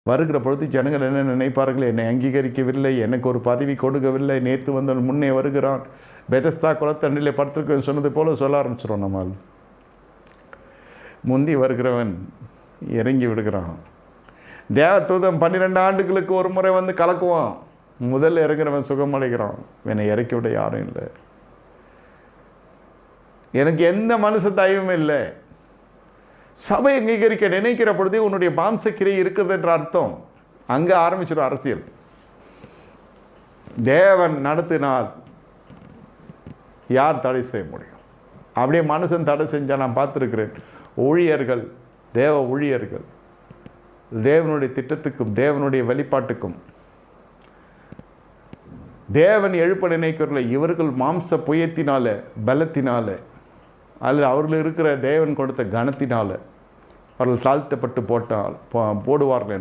வருகிற பொழுது ஜனங்கள் என்ன நினைப்பார்கள், என்னை அங்கீகரிக்கவில்லை, எனக்கு ஒரு பதவி கொடுக்கவில்லை, நேற்று வந்தவன் முன்னே வருகிறான், பெதஸ்தா குளத்தண்டிலே படுத்திருக்கேன்னு சொன்னது போல சொல்ல ஆரம்பிச்சிடும். நம்மால் முந்தி வருகிறவன் இறங்கி விடுகிறான். தேவதூதன் 12 ஆண்டுகளுக்கு ஒரு முறை வந்து கலக்குவான். முதல்ல இறங்குறவன் சுகமடைகிறான். என்னை இறக்கி விட யாரும் இல்லை, எனக்கு எந்த மனுஷ தயவும் இல்லை. சபை அங்கீகரிக்க நினைக்கிற பொழுதே உன்னுடைய மாம்சக்கிரை இருக்குது என்ற அர்த்தம். அங்கே ஆரம்பிச்சிடும் அரசியல். தேவன் நடத்தினால் யார் தடை செய்ய முடியும்? அப்படியே மனுஷன் தடை செஞ்சால் நான் பார்த்துருக்கிறேன். ஊழியர்கள், தேவ ஊழியர்கள் தேவனுடைய திட்டத்துக்கும் தேவனுடைய வெளிப்பாட்டுக்கும் தேவன் எழுப்ப நினைக்கிறல இவர்கள் மாம்ச புயத்தினால, பலத்தினால, அல்லது அவர்கள் இருக்கிற தேவன் கொடுத்த கனத்தினால அவர்கள் தாழ்த்தப்பட்டு போடுவார்கள்.